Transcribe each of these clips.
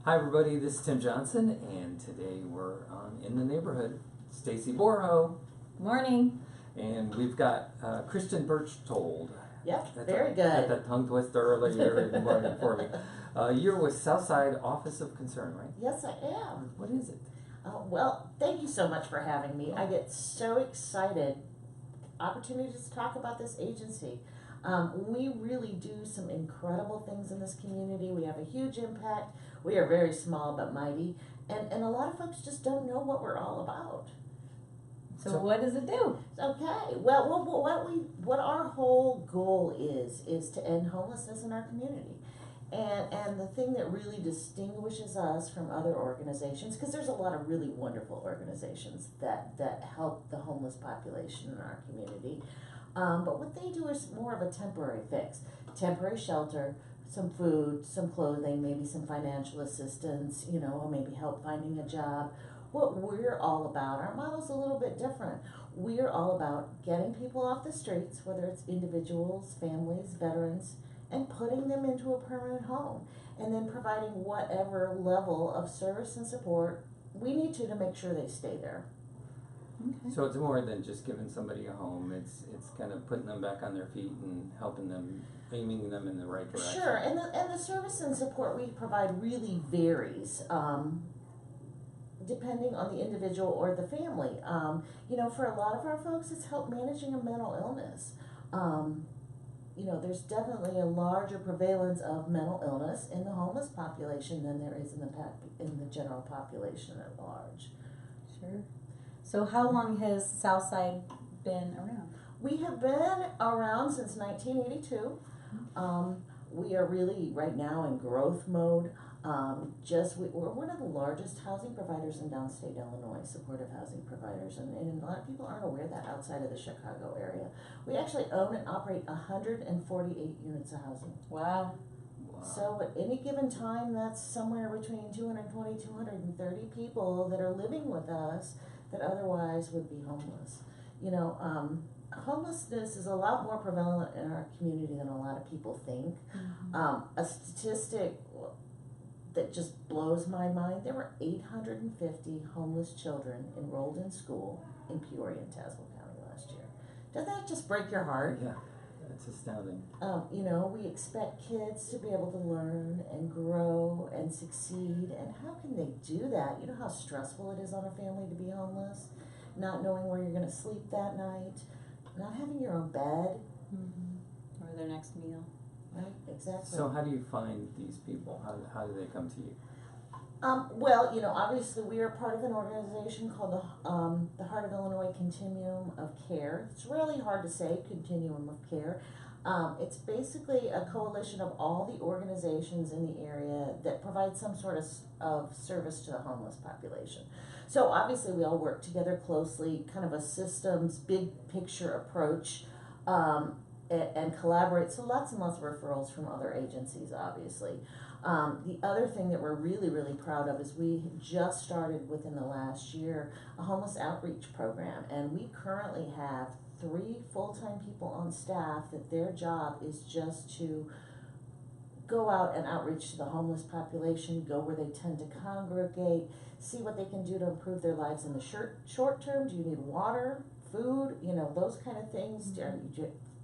Hi everybody, this is Tim Johnson, and today we're on In the Neighborhood. Stacy Borho, Morning. and we've got Kristen Berchtold. Yep, That's very a, good. Got that tongue twister earlier in the morning for me. You're with Southside Office of Concern, right? Yes, I am. What is it? Well, thank you so much for having me. I get so excited. Opportunities to talk about this agency. We really do some incredible things in this community. We have a huge impact. We are very small but mighty. And a lot of folks just don't know what we're all about. So what does it do? Okay, well, what our whole goal is to end homelessness in our community. And the thing that really distinguishes us from other organizations, because there's a lot of really wonderful organizations that help the homeless population in our community, but what they do is more of a temporary fix. Temporary shelter, some food, some clothing, maybe some financial assistance, or maybe help finding a job. What we're all about, our model's a little bit different. We're all about getting people off the streets, whether it's individuals, families, veterans, and putting them into a permanent home, and then providing whatever level of service and support we need to make sure they stay there. Okay. So it's more than just giving somebody a home. It's kind of putting them back on their feet and helping them, aiming them in the right direction. Sure, and the service and support we provide really varies. Depending on the individual or the family. For a lot of our folks, it's help managing a mental illness. There's definitely a larger prevalence of mental illness in the homeless population than there is in the general population at large. Sure. So how long has Southside been around? We have been around since 1982. We are really right now in growth mode. We're one of the largest housing providers in downstate Illinois, supportive housing providers, and a lot of people aren't aware that outside of the Chicago area. We actually own and operate 148 units of housing. Wow. So at any given time, that's somewhere between 220, 230 people that are living with us that otherwise would be homeless. Homelessness is a lot more prevalent in our community than a lot of people think. Mm-hmm. A statistic that just blows my mind, there were 850 homeless children enrolled in school in Peoria and Tazewell County last year. Does that just break your heart? Yeah, that's astounding. We expect kids to be able to learn and grow and succeed, and how can they do that? You know how stressful it is on a family to be homeless, not knowing where you're going to sleep that night, not having your own bed. Mm-hmm. Or their next meal. Right, exactly. So how do you find these people? How do they come to you? Obviously we are part of an organization called the Heart of Illinois Continuum of Care. It's really hard to say, Continuum of Care. It's basically a coalition of all the organizations in the area that provide some sort of service to the homeless population. So obviously we all work together closely, kind of a systems, big picture approach, and collaborate. So lots and lots of referrals from other agencies, obviously. The other thing that we're really, really proud of is we just started within the last year a homeless outreach program, and we currently have 3 full-time people on staff that their job is just to go out and outreach to the homeless population, go where they tend to congregate, see what they can do to improve their lives in the short term. Do you need water, food, those kind of things?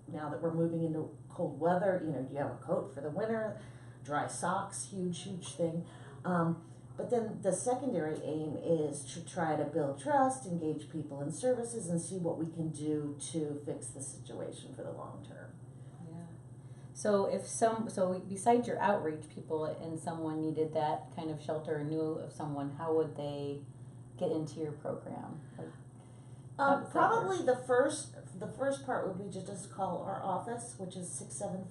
Now that we're moving into cold weather, do you have a coat for the winter? Dry socks, huge thing. But then the secondary aim is to try to build trust, engage people in services, and see what we can do to fix the situation for the long term. Yeah. So besides your outreach, people and someone needed that kind of shelter or knew of someone, how would they get into your program? Probably the first part would be to just call our office, which is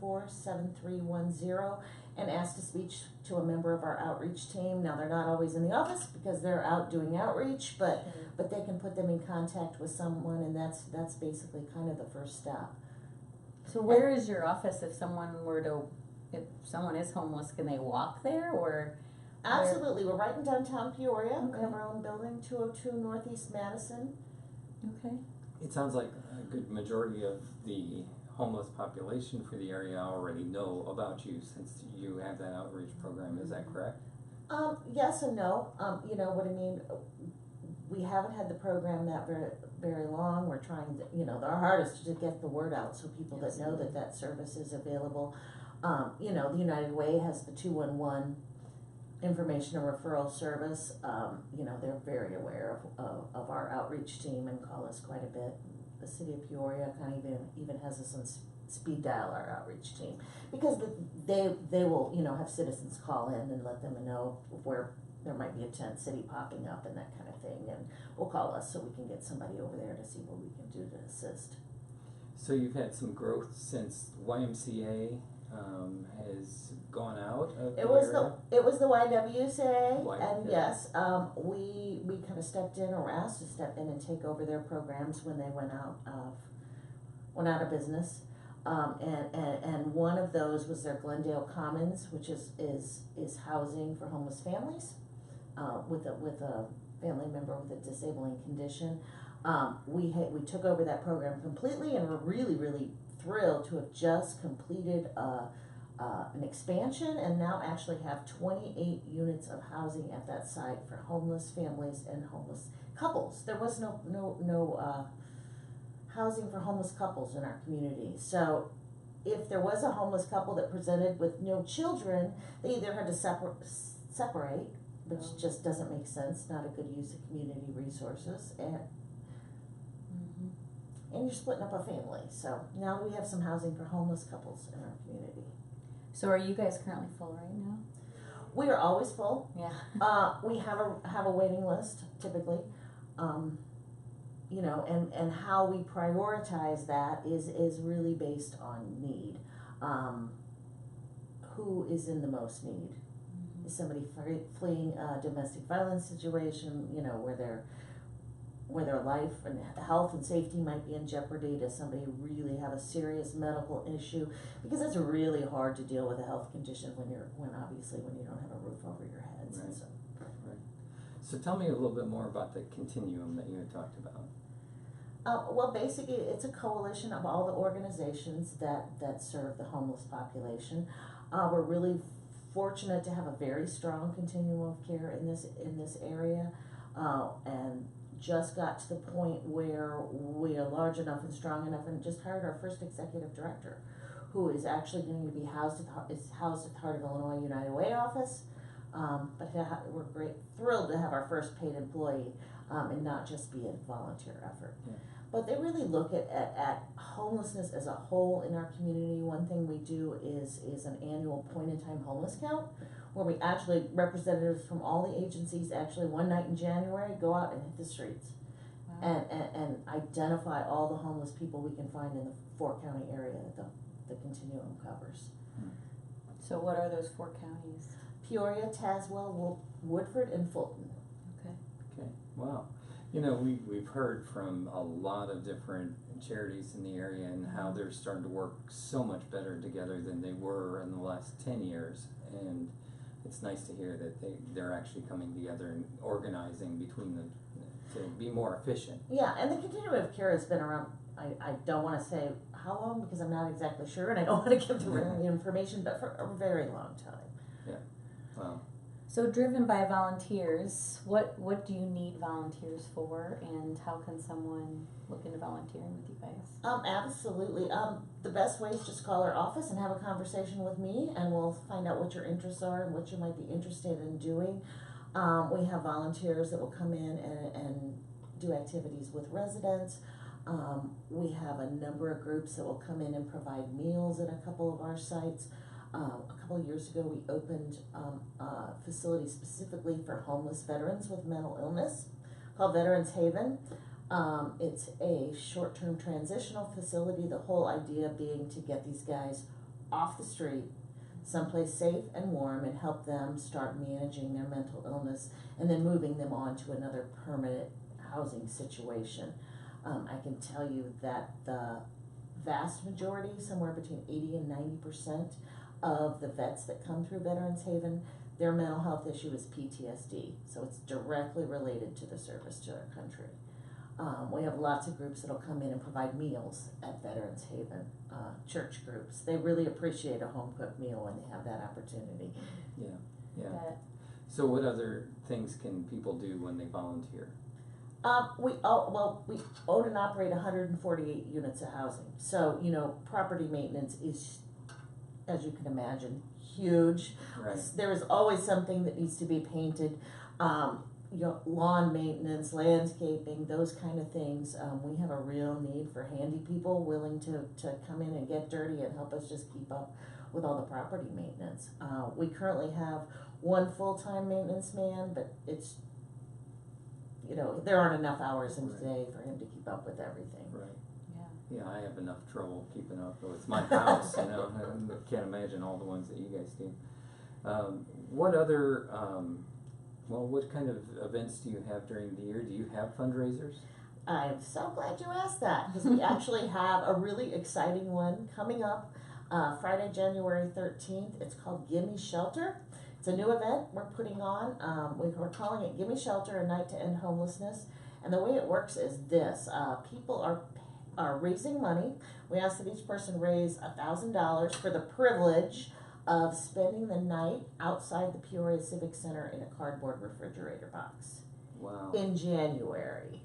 674-7310, and ask to speak to a member of our outreach team. Now, they're not always in the office because they're out doing outreach, but they can put them in contact with someone, and that's basically kind of the first step. So where is your office if someone is homeless, can they walk there or? Absolutely. We're right in downtown Peoria. Okay. We have our own building, 202 Northeast Madison. Okay. It sounds like a good majority of the homeless population for the area already know about you since you have that outreach program. Is that correct? Yes and no. You know what I mean? We haven't had the program that very long. We're trying to, our hardest to get the word out so people that know that service is available. The United Way has the 211 information and referral service. They're very aware of our outreach team and call us quite a bit. The city of Peoria kind of even has us on speed dial, our outreach team, because they will, have citizens call in and let them know where there might be a tent city popping up and that kind of thing, and will call us so we can get somebody over there to see what we can do to assist. So you've had some growth since YMCA has gone out of It was area? the YWCA, and Yeah. yes, we kind of stepped in, or were asked to step in and take over their programs when they went out of business. And one of those was their Glendale Commons, which is housing for homeless families, with a family member with a disabling condition. We took over that program completely, and we're really, really thrilled to have just completed an expansion, and now actually have 28 units of housing at that site for homeless families and homeless couples. There was no housing for homeless couples in our community. So if there was a homeless couple that presented with no children, they either had to separate, which just doesn't make sense, not a good use of community resources, and you're splitting up a family. So now we have some housing for homeless couples in our community. So are you guys currently full right now? We are always full. Yeah. We have a waiting list typically. And how we prioritize that is really based on need. Who is in the most need? Is somebody fleeing a domestic violence situation, where their life and health and safety might be in jeopardy? Does somebody really have a serious medical issue? Because it's really hard to deal with a health condition when you don't have a roof over your heads. Right. And so. Right. So tell me a little bit more about the continuum that you had talked about. Well, basically, it's a coalition of all the organizations that serve the homeless population. We're really fortunate to have a very strong continuum of care in this area, and just got to the point where we are large enough and strong enough, and just hired our first executive director, who is actually going to be housed at the Heart of Illinois United Way office. But we're thrilled to have our first paid employee, and not just be a volunteer effort. Yeah. But they really look at homelessness as a whole in our community. One thing we do is an annual point-in-time homeless count, where we actually, representatives from all the agencies, actually one night in January, go out and hit the streets. Wow. And identify all the homeless people we can find in the 4-county area that the continuum covers. So what are those 4 counties? Peoria, Tazewell, Woodford, and Fulton. Okay. Okay, wow. We've heard from a lot of different charities in the area and how they're starting to work so much better together than they were in the last 10 years. And it's nice to hear that they're actually coming together and organizing between them to be more efficient. Yeah, and the Continuum of Care has been around, I don't want to say how long, because I'm not exactly sure, and I don't want to give the wrong information, but for a very long time. Yeah, wow. So driven by volunteers, what do you need volunteers for, and how can someone look into volunteering with you guys? Absolutely. The best way is just call our office and have a conversation with me, and we'll find out what your interests are and what you might be interested in doing. We have volunteers that will come in and do activities with residents. We have a number of groups that will come in and provide meals at a couple of our sites. A couple of years ago, we opened a facility specifically for homeless veterans with mental illness called Veterans Haven. It's a short-term transitional facility, the whole idea being to get these guys off the street, someplace safe and warm, and help them start managing their mental illness and then moving them on to another permanent housing situation. I can tell you that the vast majority, somewhere between 80 and 90% of the vets that come through Veterans Haven, their mental health issue is PTSD, so it's directly related to the service to our country. We have lots of groups that'll come in and provide meals at Veterans Haven, church groups. They really appreciate a home-cooked meal when they have that opportunity. Yeah, yeah. So what other things can people do when they volunteer? We own and operate 148 units of housing. So, property maintenance is, as you can imagine, huge. Right. There is always something that needs to be painted. Lawn maintenance, landscaping, those kind of things. We have a real need for handy people willing to come in and get dirty and help us just keep up with all the property maintenance. We currently have one full-time maintenance man, but it's, there aren't enough hours in the day for him to keep up with everything. Right. Yeah. Yeah, I have enough trouble keeping up with my house, I can't imagine all the ones that you guys do. What other, what kind of events do you have during the year? Do you have fundraisers? I'm so glad you asked that, because we actually have a really exciting one coming up Friday, January 13th. It's called Gimme Shelter. It's a new event we're putting on. We're calling it Gimme Shelter, a night to end homelessness. And the way it works is this. People are raising money. We ask that each person raise $1,000 for the privilege of spending the night outside the Peoria Civic Center in a cardboard refrigerator box. Wow. In January.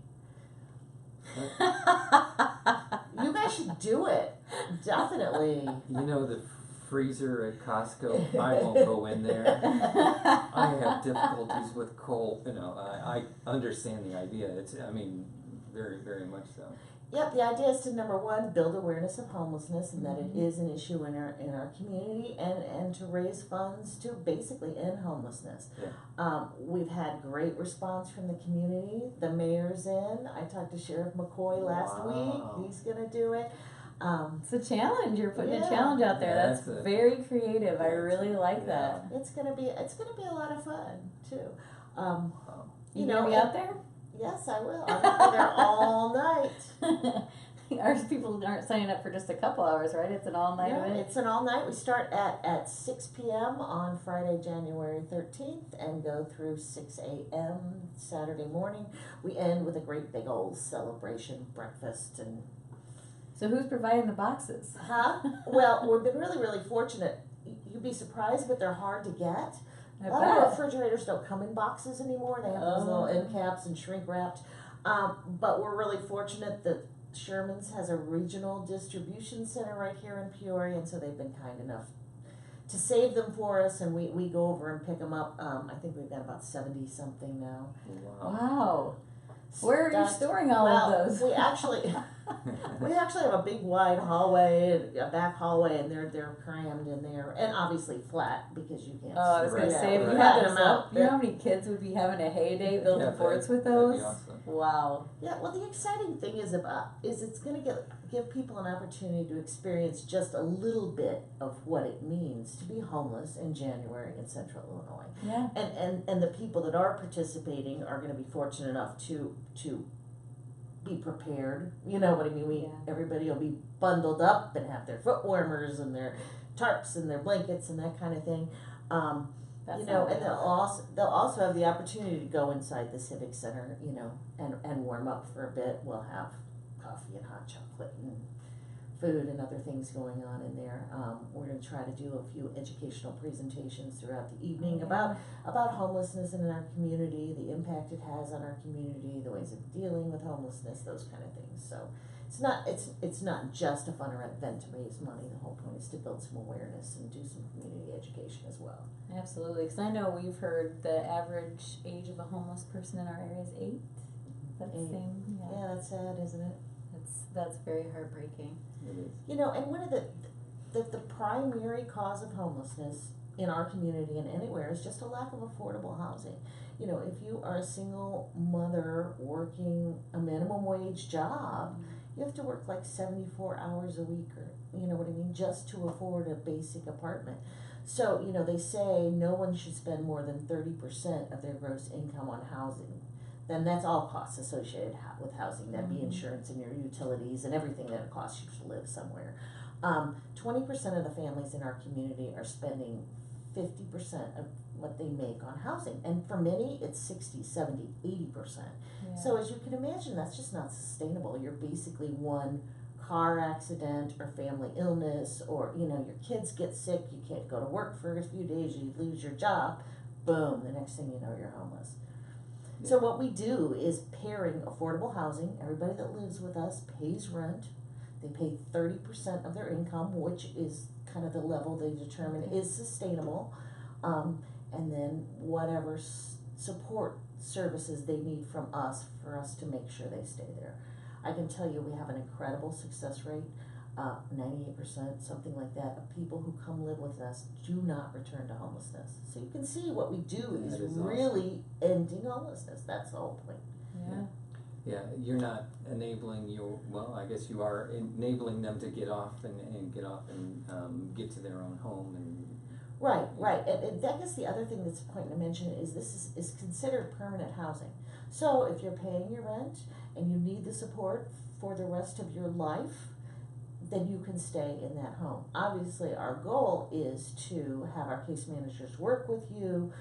You guys should do it. Definitely. The freezer at Costco, I won't go in there. I have difficulties with cold, I understand the idea. It's, very, very much so. Yep, the idea is to, number one, build awareness of homelessness and that it is an issue in our community, and to raise funds to basically end homelessness. Yeah. We've had great response from the community. The mayor's in. I talked to Sheriff McCoy last Wow. week. He's gonna do it. It's a challenge. You're putting Yeah. a challenge out there. That's That's it. very creative. I That's really it. like that. It's gonna be a lot of fun too. Wow. You gonna be out there? Yes, I will. I'm gonna be there all night. Our people aren't signing up for just a couple hours, right? It's an all-night No, event. it's an all night. We start at 6 p.m. on Friday, January 13th, and go through 6 a.m. Saturday morning. We end with a great big old celebration breakfast and. So who's providing the boxes? Well, we've been really, really fortunate. You'd be surprised, but they're hard to get. I A lot of bet. refrigerators don't come in boxes anymore. They have those little end caps and shrink wrapped. But we're really fortunate that Sherman's has a regional distribution center right here in Peoria, and so they've been kind enough to save them for us, and we go over and pick them up. I think we've got about 70 something now. Wow. Wow. Where are you That's- storing all of those? We actually have a big wide hallway, a back hallway, and they're crammed in there, and obviously flat because you can't. Oh, I was Right. gonna say, if you Right. had them this out. up, you know how many kids would be having a heyday building Yeah, forts with that'd those? be awesome. Wow. Yeah, well, the exciting thing is it's going to give people an opportunity to experience just a little bit of what it means to be homeless in January in Central Illinois, Yeah. and the people that are participating are going to be fortunate enough to be prepared. You know what I mean? Yeah. Everybody will be bundled up and have their foot warmers and their tarps and their blankets and that kind of thing. That's And they'll awesome. also have the opportunity to go inside the Civic Center, and warm up for a bit. We'll have coffee and hot chocolate and food and other things going on in there. We're going to try to do a few educational presentations throughout the evening about homelessness in our community, the impact it has on our community, the ways of dealing with homelessness, those kind of things. So it's not just a fun event to raise money. The whole point is to build some awareness and do some community education as well. Absolutely, because I know we've heard the average age of a homeless person in our area is 8. That's the 8. same. Yeah. Yeah, that's sad, isn't it? That's very heartbreaking. It is. And one of the primary cause of homelessness in our community and anywhere is just a lack of affordable housing. If you are a single mother working a minimum wage job, you have to work like 74 hours a week, or just to afford a basic apartment. So, they say no one should spend more than 30% of their gross income on housing. Then that's all costs associated with housing. That'd be insurance and your utilities and everything that it costs you to live somewhere. 20% of the families in our community are spending 50% of what they make on housing. And for many, it's 60, 70, 80%. Yeah. So as you can imagine, that's just not sustainable. You're basically one car accident or family illness, or your kids get sick, you can't go to work for a few days, you lose your job. boom, the next thing you know, you're homeless. So what we do is pairing affordable housing. Everybody that lives with us pays rent. They pay 30% of their income, which is kind of the level they determine is sustainable. And then whatever support services they need from us for us to make sure they stay there. I can tell you we have an incredible success rate, 98%, something like that, of people who come live with us do not return to homelessness. So you can see what we do is really ending homelessness. That's the whole point. Yeah. Yeah, you're not enabling I guess you are enabling them to get off and get to their own home and. Right. And I guess the other thing that's important to mention is this is considered permanent housing. So if you're paying your rent and you need the support for the rest of your life, then you can stay in that home. Obviously, our goal is to have our case managers work with you.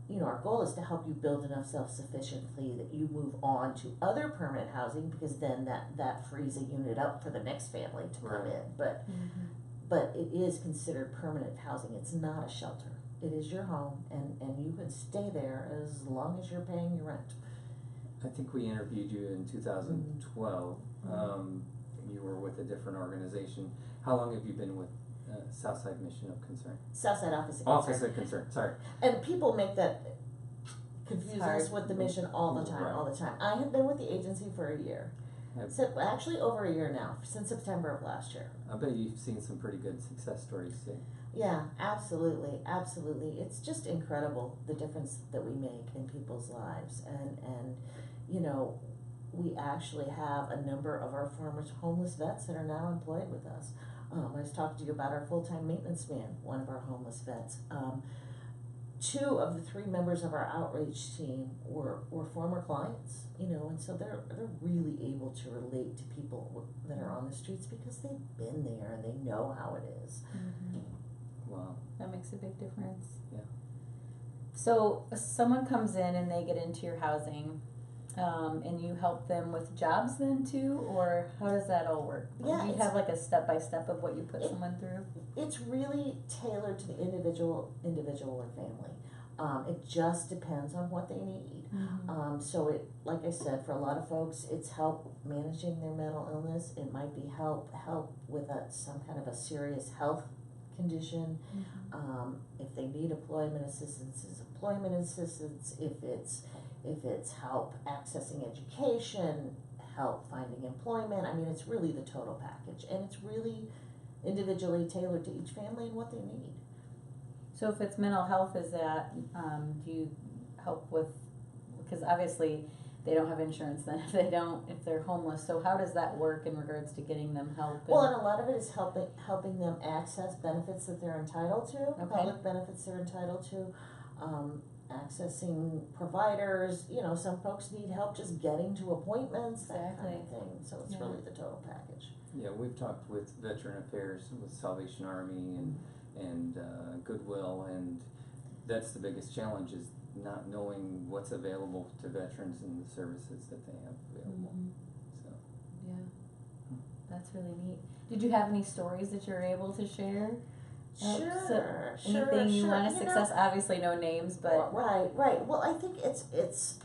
You know, our goal is to help you build enough self-sufficiency that you move on to other permanent housing, because then that frees a unit up for the next family to come in. But it is considered permanent housing. It's not a shelter. It is your home, and you can stay there as long as you're paying your rent. I think we interviewed you in 2012. You were with a different organization. How long have you been with Southside Mission of Concern? Southside Office of Concern. Office of Concern, sorry. And people make that confuse us with the mission all the time, all the time. I have been with the agency for a year. So actually over a year now, since September of last year. I bet you've seen some pretty good success stories too. Yeah, absolutely. It's just incredible the difference that we make in people's lives, and you know, we actually have a number of our former homeless vets that are now employed with us. I was talking to you about our full-time maintenance man, one of our homeless vets. 2 of the 3 members of our outreach team were former clients, you know, and so they're really able to relate to people that are on the streets because they've been there and they know how it is. Wow. That makes a big difference. Yeah. So someone comes in and they get into your housing, and you help them with jobs then too, or how does that all work? Yeah, Do you have like a step-by-step of what you put someone through? It's really tailored to the individual or family. It just depends on what they need. So it, like I said, for a lot of folks, it's help managing their mental illness. It might be help with some kind of a serious health condition. If they need employment assistance, if it's help accessing education, help finding employment. I mean, it's really the total package, and it's really individually tailored to each family and what they need. So if it's mental health, is that, do you help with, because obviously they don't have insurance then if they're homeless, so how does that work in regards to getting them help? Well, and a lot of it is helping them access benefits that they're entitled to, public benefits they're entitled to, accessing providers. You know, some folks need help just getting to appointments, that kind of thing. So it's really the total package. Yeah, we've talked with Veteran Affairs, with Salvation Army and Goodwill, and that's the biggest challenge, is not knowing what's available to veterans and the services that they have available. So. Yeah, that's really neat. Did you have any stories that you're able to share? Sure. Anything you want to success? Obviously, no names, but right. Well, I think it's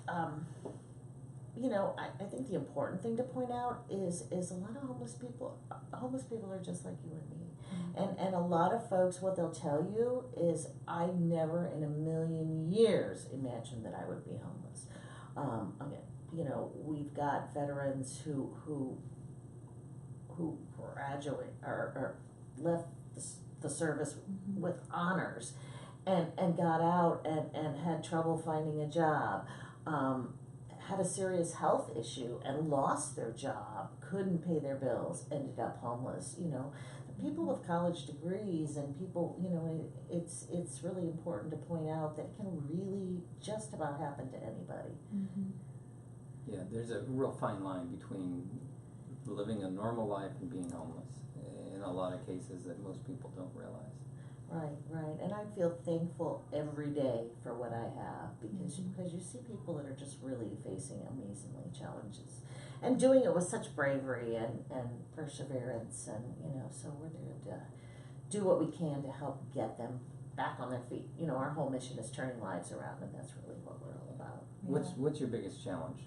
you know, I think the important thing to point out is a lot of homeless people are just like you and me, and a lot of folks, what they'll tell you is, I never in a million years imagined that I would be homeless. Again, you know, we've got veterans who graduate or left the service with honors and got out and had trouble finding a job, had a serious health issue and lost their job, couldn't pay their bills, ended up homeless. You know, people with college degrees and people, you know, it's really important to point out that it can really just about happen to anybody. Yeah, there's a real fine line between living a normal life and being homeless, in a lot of cases that most people don't realize. Right, and I feel thankful every day for what I have, because you see people that are just really facing amazingly challenges and doing it with such bravery and perseverance, and you know, so we're there to do what we can to help get them back on their feet. You know, our whole mission is turning lives around, and that's really what we're all about. What's your biggest challenge?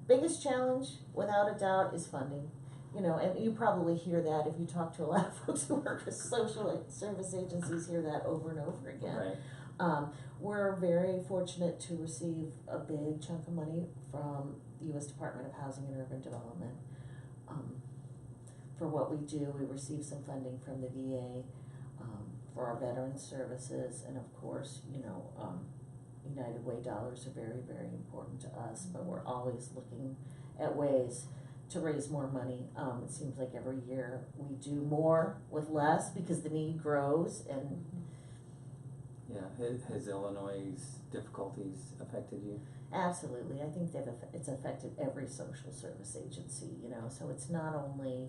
Biggest challenge, without a doubt, is funding. You know, and you probably hear that if you talk to a lot of folks who work with social service agencies, hear that over and over again. Right. We're very fortunate to receive a big chunk of money from the U.S. Department of Housing and Urban Development. For what we do, we receive some funding from the VA for our veterans services, and of course, you know, United Way dollars are very, very important to us, but we're always looking at ways to raise more money. It seems like every year we do more with less because the need grows, and Yeah, has Illinois' difficulties affected you? absolutely, I think it's affected every social service agency, you know, so it's not only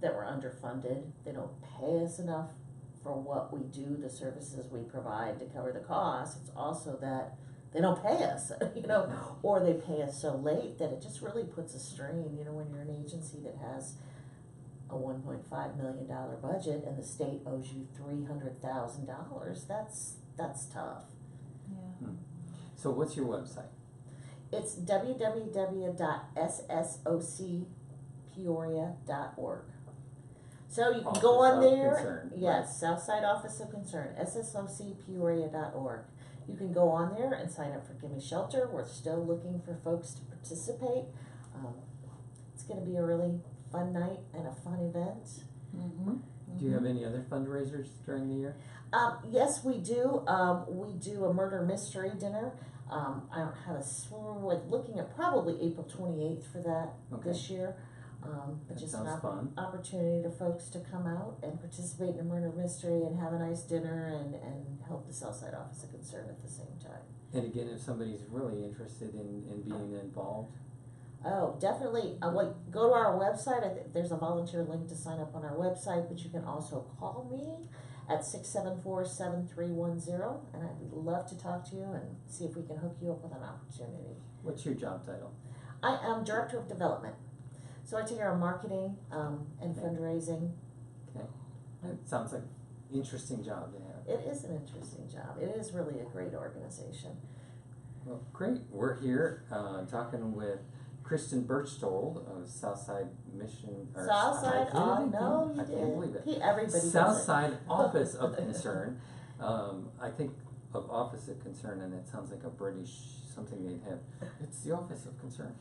that we're underfunded, they don't pay us enough for what we do, the services we provide to cover the costs, it's also that they don't pay us, you know, or they pay us so late that it just really puts a strain, you know, when you're an agency that has a $1.5 million budget and the state owes you $300,000, that's tough. Yeah. So what's your website? It's www.ssocpeoria.org. So you can go on Office of there. Concern, Yes, Southside Office of Concern, ssocpeoria.org. You can go on there and sign up for Gimme Shelter. We're still looking for folks to participate. It's going to be a really fun night and a fun event. Mm-hmm. Do you have any other fundraisers during the year? Yes, we do. We do a murder mystery dinner. I don't have we're looking at probably April 28th for that this year. But That just sounds an fun. opportunity to folks to come out and participate in a murder mystery and have a nice dinner and help the Southside Office of Concern at the same time. And again, if somebody's really interested in being involved, Oh, definitely. Go to our website. There's a volunteer link to sign up on our website, but you can also call me at 674-7310, and I'd love to talk to you and see if we can hook you up with an opportunity. what's your job title? I am Director of Development. So I take care of marketing and fundraising. Okay. It sounds like an interesting job to have. It is an interesting job. It is really a great organization. Well, great. We're here talking with Kristen Berchtold of Southside Mission. Or Southside, I no, you I did. can't believe it. Everybody does it. Southside Office of Concern. I think of Office of Concern, and it sounds like a British something they'd have. It's the Office of Concern.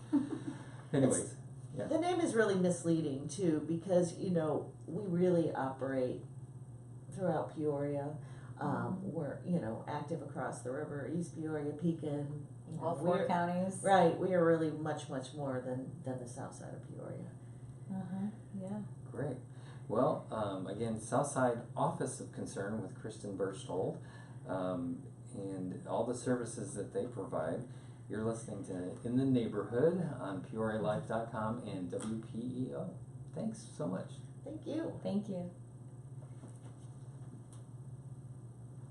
Anyways, yeah. The name is really misleading too, because you know we really operate throughout Peoria. We're active across the river, East Peoria, Pekin. All four counties. Right, we are really much more than the south side of Peoria. Yeah. Great. Well, again, Southside Office of Concern with Kristen Berchtold, and all the services that they provide. You're listening to In the Neighborhood on PeoriaLife.com and WPEO. Thanks so much. Thank you. Thank you.